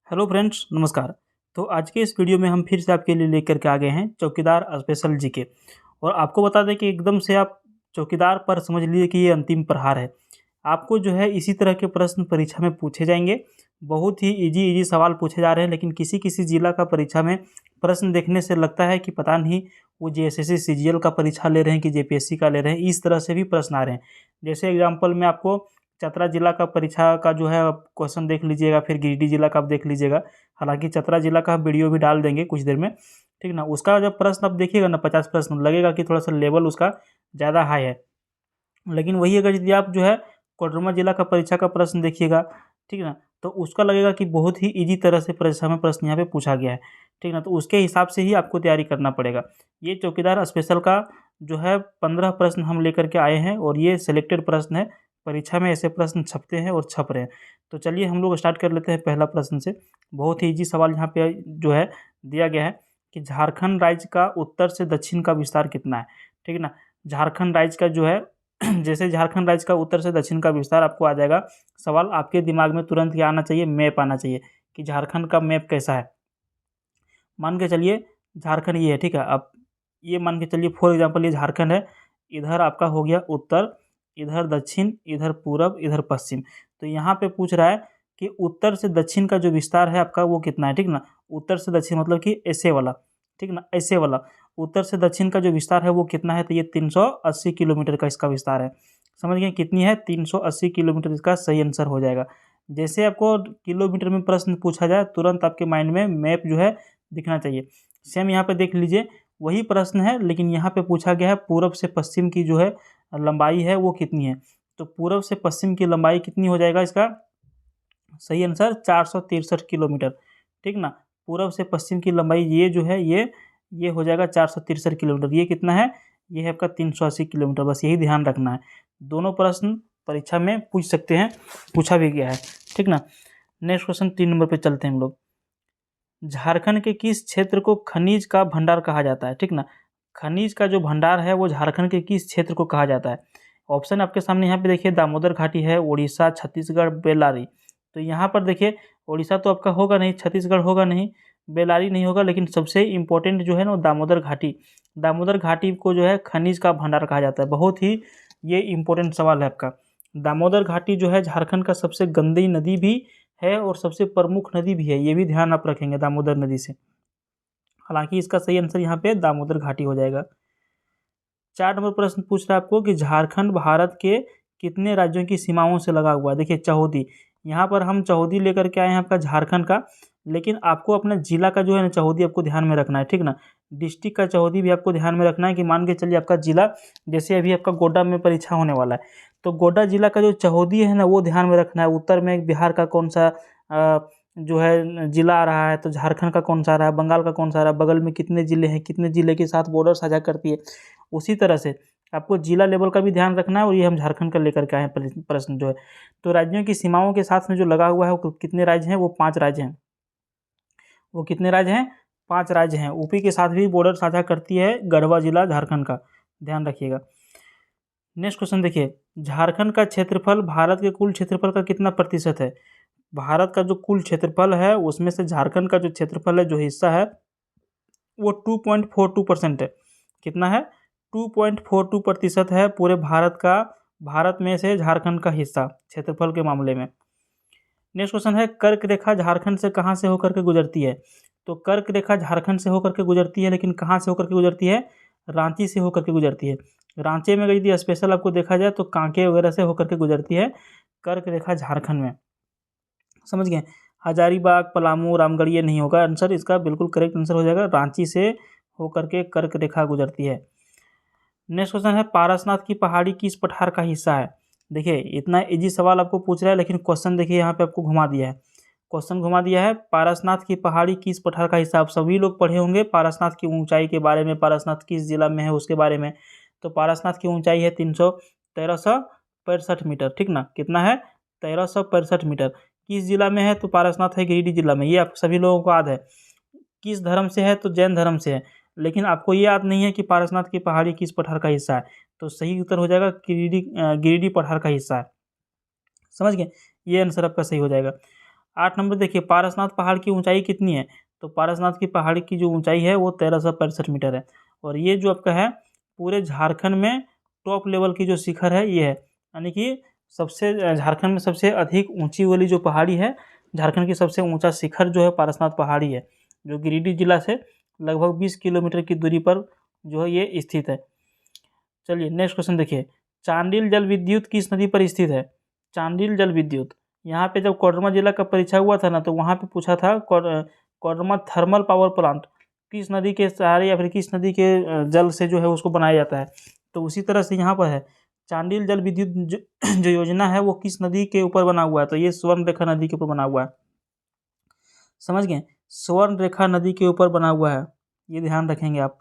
Hello friends, नमस्कार। तो आज के इस वीडियो में हम फिर से आपके लिए लेकर के आ गए हैं चौकीदार स्पेशल जीके। और आपको बता दें कि एकदम से आप चौकीदार पर समझ लीजिए कि ये अंतिम प्रहार है। आपको जो है इसी तरह के प्रश्न परीक्षा में पूछे जाएंगे। बहुत ही इजी सवाल पूछे जा रहे हैं, लेकिन किसी किसी जिला का परीक्षा में प्रश्न देखने से लगता है कि पता नहीं वो जेएसएससी सीजीएल का परीक्षा ले रहे हैं कि जेपीएससी का ले रहे हैं। इस तरह से भी प्रश्न आ रहे हैं। जैसे एग्जाम्पल में आपको चतरा जिला का परीक्षा का जो है क्वेश्चन देख लीजिएगा, फिर गिरिडीह जिला का आप देख लीजिएगा। हालांकि चतरा जिला का वीडियो भी डाल देंगे कुछ देर में, ठीक ना। उसका जब प्रश्न आप देखिएगा ना, 50 प्रश्न, लगेगा कि थोड़ा सा लेवल उसका ज़्यादा हाई है। लेकिन वही अगर यदि आप जो है कोडरमा जिला का परीक्षा का प्रश्न देखिएगा, ठीक ना, तो उसका लगेगा कि बहुत ही ईजी तरह से परीक्षा में प्रश्न यहाँ पे पूछा गया है, ठीक ना। तो उसके हिसाब से ही आपको तैयारी करना पड़ेगा। ये चौकीदार स्पेशल का जो है 15 प्रश्न हम लेकर के आए हैं, और ये सिलेक्टेड प्रश्न है। परीक्षा में ऐसे प्रश्न छपते हैं और छप रहे हैं। तो चलिए हम लोग स्टार्ट कर लेते हैं पहला प्रश्न से। बहुत ही ईजी सवाल यहाँ पे जो है दिया गया है कि झारखंड राज्य का उत्तर से दक्षिण का विस्तार कितना है, ठीक है ना। झारखंड राज्य का जो है जैसे झारखंड राज्य का उत्तर से दक्षिण का विस्तार आपको आ जाएगा। सवाल आपके दिमाग में तुरंत क्या आना चाहिए? मैप आना चाहिए कि झारखंड का मैप कैसा है। मान के चलिए झारखंड ये है, ठीक है। अब ये मान के चलिए फॉर एग्जांपल ये झारखंड है। इधर आपका हो गया उत्तर, इधर दक्षिण, इधर पूरब, इधर पश्चिम। तो यहाँ पे पूछ रहा है कि उत्तर से दक्षिण का जो विस्तार है आपका वो कितना है, ठीक ना। उत्तर से दक्षिण मतलब कि ऐसे वाला, ठीक ना, ऐसे वाला उत्तर से दक्षिण का जो विस्तार है वो कितना है? तो ये 380 किलोमीटर का इसका विस्तार है। समझ गए कितनी है? 380 किलोमीटर इसका सही आंसर हो जाएगा। जैसे आपको किलोमीटर में प्रश्न पूछा जाए, तुरंत आपके माइंड में मैप जो है दिखना चाहिए। सेम यहाँ पे देख लीजिए, वही प्रश्न है, लेकिन यहाँ पे पूछा गया है पूरब से पश्चिम की जो है लंबाई है वो कितनी है। तो पूरब से पश्चिम की लंबाई कितनी हो जाएगा? इसका सही आंसर 463 किलोमीटर, ठीक ना। पूरब से पश्चिम की लंबाई ये जो है ये हो जाएगा 463 किलोमीटर। ये कितना है? ये है आपका 380 किलोमीटर। बस यही ध्यान रखना है। दोनों प्रश्न परीक्षा में पूछ सकते हैं, पूछा भी गया है, ठीक ना। नेक्स्ट क्वेश्चन 3 नंबर पे चलते हैं हम लोग। झारखंड के किस क्षेत्र को खनिज का भंडार कहा जाता है, ठीक ना। खनिज का जो भंडार है वो झारखंड के किस क्षेत्र को कहा जाता है? ऑप्शन आपके सामने यहाँ पे देखिए, दामोदर घाटी है, उड़ीसा, छत्तीसगढ़, बेल्लारी। तो यहाँ पर देखिए उड़ीसा तो आपका होगा नहीं, छत्तीसगढ़ होगा नहीं, बेल्लारी नहीं होगा, लेकिन सबसे इम्पोर्टेंट जो है ना दामोदर घाटी। दामोदर घाटी को जो है खनिज का भंडार कहा जाता है। बहुत ही ये इम्पोर्टेंट सवाल है आपका। दामोदर घाटी जो है झारखंड का सबसे गंदी नदी भी है और सबसे प्रमुख नदी भी है। ये भी ध्यान आप रखेंगे दामोदर नदी से। हालांकि इसका सही आंसर यहाँ पे दामोदर घाटी हो जाएगा। 4 नंबर प्रश्न पूछ रहा है आपको कि झारखंड भारत के कितने राज्यों की सीमाओं से लगा हुआ है। देखिए चौहदी, यहाँ पर हम चौहदी लेकर के आए हैं आपका झारखंड का, लेकिन आपको अपना जिला का जो है ना चौहदी आपको ध्यान में रखना है, ठीक ना। डिस्ट्रिक्ट का चौहदी भी आपको ध्यान में रखना है कि मान के चलिए आपका जिला, जैसे अभी आपका गोड्डा में परीक्षा होने वाला है, तो गोड्डा जिला का जो चौहदी है ना वो ध्यान में रखना है। उत्तर में बिहार का कौन सा जो है जिला आ रहा है, तो झारखंड का कौन सा आ रहा है, बंगाल का कौन सा आ रहा है, बगल में कितने जिले हैं, कितने जिले के साथ बॉर्डर साझा करती है। उसी तरह से आपको जिला लेवल का भी ध्यान रखना है। और ये हम झारखंड का लेकर के आए हैं प्रश्न जो है। तो राज्यों की सीमाओं के साथ में जो लगा हुआ है वो कितने राज्य हैं? वो 5 राज्य हैं। वो कितने राज्य हैं? 5 राज्य हैं। यूपी के साथ भी बॉर्डर साझा करती है गढ़वा जिला झारखंड का, ध्यान रखिएगा। नेक्स्ट क्वेश्चन देखिए, झारखंड का क्षेत्रफल भारत के कुल क्षेत्रफल का कितना प्रतिशत है? भारत का जो कुल क्षेत्रफल है उसमें से झारखंड का जो क्षेत्रफल है, जो हिस्सा है, वो 2.42% है। कितना है? 2.42% है पूरे भारत का। भारत में से झारखंड का हिस्सा क्षेत्रफल के मामले में। नेक्स्ट क्वेश्चन है, कर्क रेखा झारखंड से कहाँ से होकर के गुजरती है? तो कर्क रेखा झारखंड से होकर के गुजरती है, लेकिन कहाँ से होकर के गुजरती है? रांची से होकर के गुजरती है। रांची में अगर यदि स्पेशल आपको देखा जाए तो कांके वगैरह से होकर के गुजरती है कर्क रेखा झारखंड में। समझ गए? हजारीबाग, पलामू, रामगढ़ ये नहीं होगा आंसर। इसका बिल्कुल करेक्ट आंसर हो जाएगा रांची से होकर के कर्क रेखा गुजरती है। नेक्स्ट क्वेश्चन है, पारसनाथ की पहाड़ी किस पठार का हिस्सा है? देखिए इतना इजी सवाल आपको पूछ रहा है, लेकिन क्वेश्चन देखिए यहाँ पे आपको घुमा दिया है। क्वेश्चन घुमा दिया है, पारसनाथ की पहाड़ी किस पठार का हिस्सा। आप सभी लोग पढ़े होंगे पारसनाथ की ऊंचाई के बारे में, पारसनाथ किस जिला में है उसके बारे में। तो पारसनाथ की ऊंचाई है 1365 मीटर, ठीक ना। कितना है? 1365 मीटर। किस जिला में है? तो पारसनाथ है गिरिडीह जिला में। ये आप सभी लोगों को याद है। किस धर्म से है? तो जैन धर्म से है। लेकिन आपको ये याद नहीं है कि पारसनाथ की पहाड़ी किस पठार का हिस्सा है। तो सही उत्तर हो जाएगा गिरिडीह पठार का हिस्सा है। समझ गए? ये आंसर आपका सही हो जाएगा। 8 नंबर देखिए, पारसनाथ पहाड़ की ऊंचाई कितनी है? तो पारसनाथ की पहाड़ की जो ऊंचाई है वो 1365 मीटर है। और ये जो आपका है पूरे झारखंड में टॉप लेवल की जो शिखर है ये है, यानी कि सबसे झारखंड में सबसे अधिक ऊंची वाली जो पहाड़ी है, झारखंड की सबसे ऊंचा शिखर जो है पारसनाथ पहाड़ी है, जो गिरिडीह जिला से लगभग 20 किलोमीटर की दूरी पर जो है ये स्थित है। चलिए नेक्स्ट क्वेश्चन देखिए, चांडिल जल विद्युत किस नदी पर स्थित है? चांडिल जल विद्युत, यहाँ पे जब कोडरमा जिला का परीक्षा हुआ था ना, तो वहाँ पे पूछा था कोडरमा थर्मल पावर प्लांट किस नदी के सहारे या फिर किस नदी के जल से जो है उसको बनाया जाता है। तो उसी तरह से यहाँ पर है, चांडिल जल विद्युत जो योजना है वो किस नदी के ऊपर बना हुआ है? तो ये स्वर्ण रेखा नदी के ऊपर बना हुआ है। समझ गए, स्वर्ण रेखा नदी के ऊपर बना हुआ है, ये ध्यान रखेंगे आप।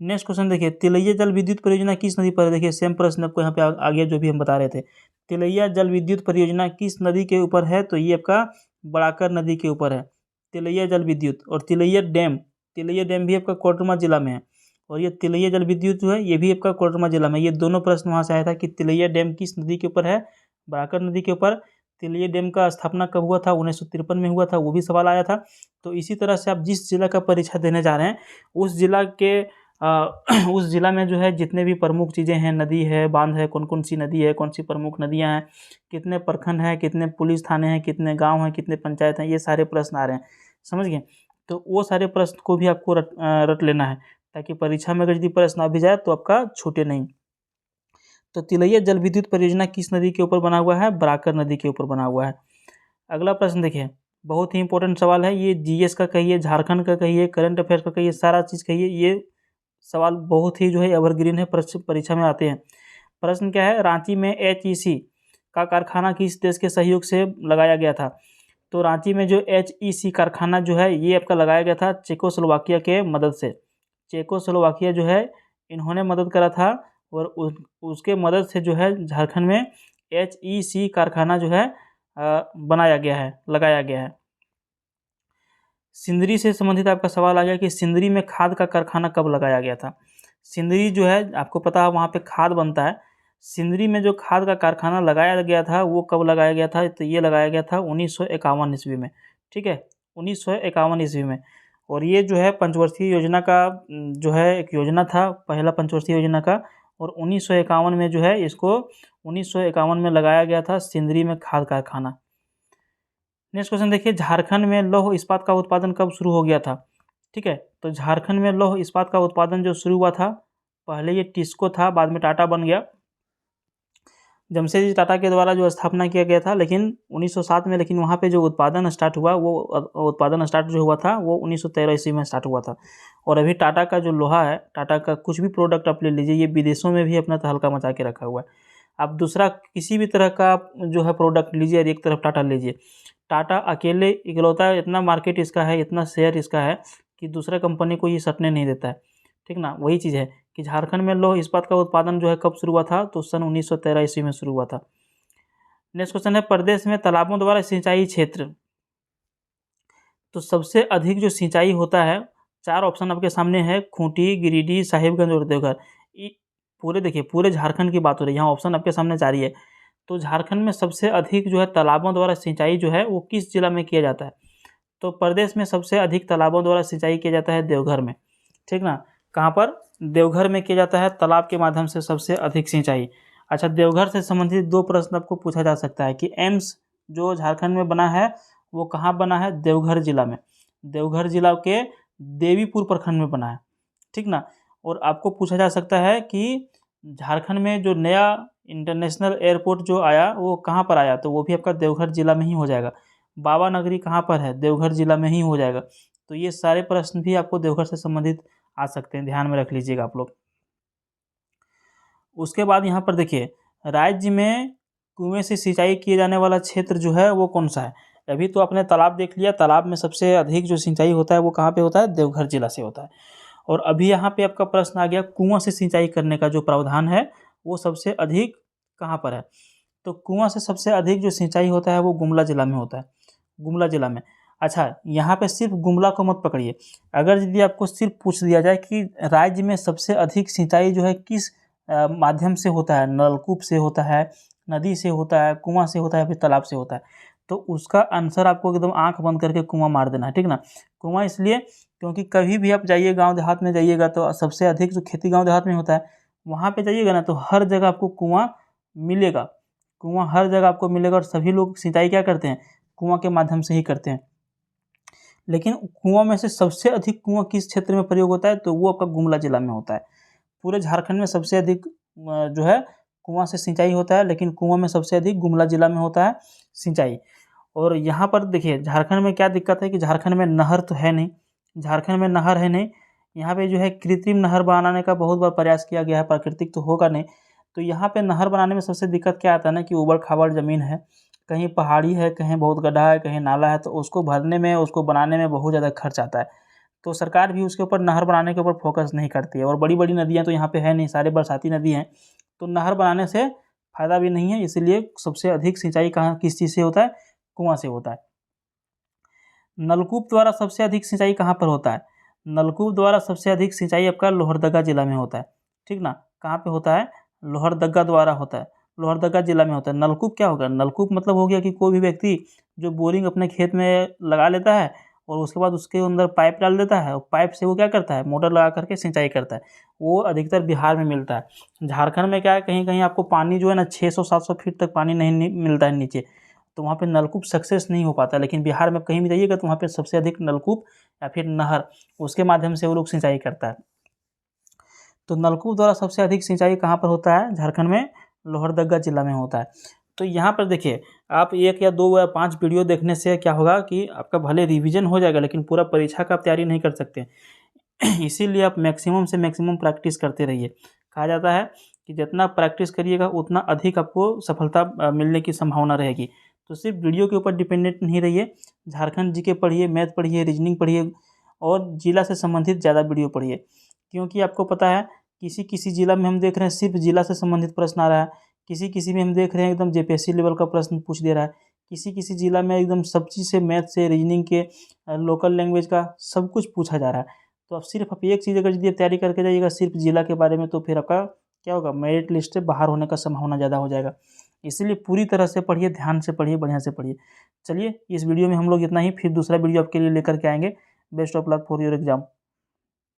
नेक्स्ट क्वेश्चन देखिए, तिलैया जल विद्युत परियोजना किस नदी पर है? देखिए सेम प्रश्न आपको यहाँ पे आ गया जो भी हम बता रहे थे। तिलैया जल विद्युत परियोजना किस नदी के ऊपर है? तो ये आपका बड़ाकर नदी के ऊपर है तिलैया जल विद्युत। और तिलैया डैम भी आपका कोडरमा जिला में है, और ये तिलैया जल विद्युत जो है ये भी आपका कोडरमा जिला में। ये दोनों प्रश्न वहाँ से आया था कि तिलैया डैम किस नदी के ऊपर है? बड़ाकर नदी के ऊपर। तिलैया डैम का स्थापना कब हुआ था? 1953 में हुआ था, वो भी सवाल आया था। तो इसी तरह से आप जिस जिला का परीक्षा देने जा रहे हैं उस जिला के उस जिला में जो है जितने भी प्रमुख चीज़ें हैं, नदी है, बांध है, कौन कौन सी नदी है, कौन सी प्रमुख नदियां हैं, कितने प्रखंड हैं, कितने पुलिस थाने हैं, कितने गांव हैं, कितने पंचायत हैं, ये सारे प्रश्न आ रहे हैं। समझ गए? तो वो सारे प्रश्न को भी आपको रट लेना है, ताकि परीक्षा में अगर यदि प्रश्न आ भी जाए तो आपका छूटे नहीं। तो तिलैया जल विद्युत परियोजना किस नदी के ऊपर बना हुआ है? बराकर नदी के ऊपर बना हुआ है। अगला प्रश्न देखिए, बहुत ही इंपॉर्टेंट सवाल है ये, जीएस का कहिए, झारखंड का कहिए, करंट अफेयर्स का कहिए, सारा चीज़ कहिए, ये सवाल बहुत ही जो है एवरग्रीन है, परीक्षा में आते हैं। प्रश्न क्या है? रांची में एचईसी का कारखाना किस देश के सहयोग से लगाया गया था? तो रांची में जो एचईसी कारखाना जो है ये आपका लगाया गया था चेकोस्लोवाकिया के मदद से। चेकोस्लोवाकिया जो है इन्होंने मदद करा था, और उसके मदद से जो है झारखंड में एचईसी कारखाना जो है बनाया गया है, लगाया गया है। सिंदरी से संबंधित आपका सवाल आ गया कि सिंदरी में खाद का कारखाना कब लगाया गया था? सिंदरी जो है आपको पता है वहाँ पे खाद बनता है। सिंदरी में जो खाद का कारखाना लगाया गया था वो कब लगाया गया था? तो ये लगाया गया था 1951 ईस्वी में। ठीक है, 1951 ईस्वी में। और ये जो है पंचवर्षीय योजना का जो है एक योजना था, पहला पंचवर्षीय योजना का, और 1951 में जो है इसको 1951 में लगाया गया था सिंदरी में खाद कारखाना। नेक्स्ट क्वेश्चन देखिए, झारखंड में लौह इस्पात का उत्पादन कब शुरू हो गया था? ठीक है, तो झारखंड में लौह इस्पात का उत्पादन जो शुरू हुआ था, पहले ये टिस्को था, बाद में टाटा बन गया, जमशेदजी टाटा के द्वारा जो स्थापना किया गया था, लेकिन 1907 में, लेकिन वहाँ पे जो उत्पादन स्टार्ट हुआ वो उत्पादन स्टार्ट जो हुआ था वो 1913 ईस्वी में स्टार्ट हुआ था। और अभी टाटा का जो लोहा है, टाटा का कुछ भी प्रोडक्ट आप ले लीजिए, ये विदेशों में भी अपना तहलका मचा के रखा हुआ है। आप दूसरा किसी भी तरह का जो है प्रोडक्ट लीजिए और एक तरफ टाटा लीजिए, टाटा अकेले इकलौता इतना मार्केट इसका है, इतना शेयर इसका है कि दूसरा कंपनी को ये सटने नहीं देता है। ठीक ना, वही चीज़ है कि झारखंड में लौह इस्पात का उत्पादन जो है कब शुरू हुआ था? तो सन 1913 ईस्वी में शुरू हुआ था। नेक्स्ट क्वेश्चन है, प्रदेश में तालाबों द्वारा सिंचाई क्षेत्र, तो सबसे अधिक जो सिंचाई होता है, 4 ऑप्शन आपके सामने है, खूंटी, गिरिडीह, साहिबगंज और देवघर। पूरे देखिए, पूरे झारखंड की बात हो रही है, यहाँ ऑप्शन आपके सामने जारी है। तो झारखंड में सबसे अधिक जो है तालाबों द्वारा सिंचाई जो है वो किस जिला में किया जाता है? तो प्रदेश में सबसे अधिक तालाबों द्वारा सिंचाई किया जाता है देवघर में। ठीक ना, कहाँ पर? देवघर में किया जाता है तालाब के माध्यम से सबसे अधिक सिंचाई। अच्छा, देवघर से संबंधित 2 प्रश्न आपको पूछा जा सकता है कि एम्स जो झारखंड में बना है वो कहाँ बना है? देवघर जिला में। देवघर जिला के देवीपुर प्रखंड में बना है। ठीक ना, और आपको पूछा जा सकता है कि झारखंड में जो नया इंटरनेशनल एयरपोर्ट जो आया वो कहाँ पर आया? तो वो भी आपका देवघर जिला में ही हो जाएगा। बाबा नगरी कहाँ पर है? देवघर जिला में ही हो जाएगा। तो ये सारे प्रश्न भी आपको देवघर से संबंधित आ सकते हैं, ध्यान में रख लीजिएगा आप लोग। उसके बाद यहाँ पर देखिए, राज्य में कुएं से सिंचाई किए जाने वाला क्षेत्र जो है वो कौन सा है? अभी तो आपने तालाब देख लिया, तालाब में सबसे अधिक जो सिंचाई होता है वो कहाँ पे होता है? देवघर जिला से होता है। और अभी यहाँ पे आपका प्रश्न आ गया, कुआं से सिंचाई करने का जो प्रावधान है वो सबसे अधिक कहाँ पर है? तो कुआं से सबसे अधिक जो सिंचाई होता है वो गुमला जिला में होता है, गुमला जिला में। अच्छा, यहाँ पे सिर्फ गुमला को मत पकड़िए, अगर यदि आपको सिर्फ पूछ दिया जाए कि राज्य में सबसे अधिक सिंचाई जो है किस माध्यम से होता है, नलकूप से होता है, नदी से होता है, कुआं से होता है, फिर तालाब से होता है, तो उसका आंसर आपको एकदम आंख बंद करके कुआं मार देना है, ठीक ना। कुआं इसलिए क्योंकि कभी भी आप जाइए गांव देहात में जाइएगा तो सबसे अधिक जो खेती गांव देहात में होता है वहाँ पे जाइएगा ना तो हर जगह आपको कुआं मिलेगा। कुआं हर जगह आपको मिलेगा और सभी लोग सिंचाई क्या करते हैं, कुआं के माध्यम से ही करते हैं। लेकिन कुआं में से सबसे अधिक कुआं किस क्षेत्र में प्रयोग होता है, तो वो आपका गुमला जिला में होता है। पूरे झारखंड में सबसे अधिक जो है कुआं से सिंचाई होता है, लेकिन कुआं में सबसे अधिक गुमला जिला में होता है सिंचाई। और यहाँ पर देखिए झारखंड में क्या दिक्कत है कि झारखंड में नहर तो है नहीं, झारखंड में नहर है नहीं। यहाँ पे जो है कृत्रिम नहर बनाने का बहुत बार प्रयास किया गया है, प्राकृतिक तो होगा नहीं। तो यहाँ पे नहर बनाने में सबसे दिक्कत क्या आता है ना कि ऊबड़ खाबड़ ज़मीन है, कहीं पहाड़ी है, कहीं बहुत गड्ढा है, कहीं नाला है, तो उसको भरने में, उसको बनाने में बहुत ज़्यादा खर्च आता है। तो सरकार भी उसके ऊपर नहर बनाने के ऊपर फोकस नहीं करती है। और बड़ी बड़ी नदियाँ तो यहाँ पे है नहीं, सारे बरसाती नदी हैं, तो नहर बनाने से फ़ायदा भी नहीं है। इसीलिए सबसे अधिक सिंचाई कहाँ किस चीज़ से होता है, कुआं से होता है। नलकूप द्वारा सबसे अधिक सिंचाई कहाँ पर होता है, नलकूप द्वारा सबसे अधिक सिंचाई आपका लोहरदगा जिला में होता है, ठीक ना। कहाँ पे होता है, लोहरदगा द्वारा होता है, लोहरदगा जिला में होता है। नलकूप क्या होगा, नलकूप मतलब हो गया कि कोई भी व्यक्ति जो बोरिंग अपने खेत में लगा लेता है और उसके बाद उसके अंदर पाइप डाल देता है और पाइप से वो क्या करता है, मोटर लगा करके सिंचाई करता है। वो अधिकतर बिहार में मिलता है। झारखंड में क्या है, कहीं कहीं आपको पानी जो है ना 600-700 फीट तक पानी नहीं मिलता है नीचे, तो वहाँ पे नलकूप सक्सेस नहीं हो पाता। लेकिन बिहार में कहीं भी जाइएगा तो वहाँ पे सबसे अधिक नलकूप या फिर नहर, उसके माध्यम से वो लोग सिंचाई करता है। तो नलकूप द्वारा सबसे अधिक सिंचाई कहाँ पर होता है, झारखंड में लोहरदगा जिला में होता है। तो यहाँ पर देखिए आप 1 या 2 या 5 वीडियो देखने से क्या होगा कि आपका भले रिवीजन हो जाएगा, लेकिन पूरा परीक्षा का आप तैयारी नहीं कर सकते। इसीलिए आप मैक्सिमम से मैक्सिमम प्रैक्टिस करते रहिए। कहा जाता है कि जितना प्रैक्टिस करिएगा उतना अधिक आपको सफलता मिलने की संभावना रहेगी। तो सिर्फ वीडियो के ऊपर डिपेंडेंट नहीं रहिए, झारखंड जीके पढ़िए, मैथ पढ़िए, रीजनिंग पढ़िए और जिला से संबंधित ज़्यादा वीडियो पढ़िए। क्योंकि आपको पता है किसी किसी जिला में हम देख रहे हैं सिर्फ जिला से संबंधित प्रश्न आ रहा है, किसी किसी में हम देख रहे हैं एकदम जेपीएससी लेवल का प्रश्न पूछ दे रहा है, किसी किसी जिला में एकदम सब चीज़ से, मैथ से, रीजनिंग के, लोकल लैंग्वेज का सब कुछ पूछा जा रहा है। तो अब सिर्फ आप एक चीज़ अगर यदि तैयारी करके जाइएगा सिर्फ जिला के बारे में, तो फिर आपका क्या होगा, मेरिट लिस्ट से बाहर होने का संभावना ज़्यादा हो जाएगा। इसीलिए पूरी तरह से पढ़िए, ध्यान से पढ़िए, बढ़िया से पढ़िए। चलिए इस वीडियो में हम लोग इतना ही, फिर दूसरा वीडियो आपके लिए लेकर के आएंगे। Best of luck for your exam.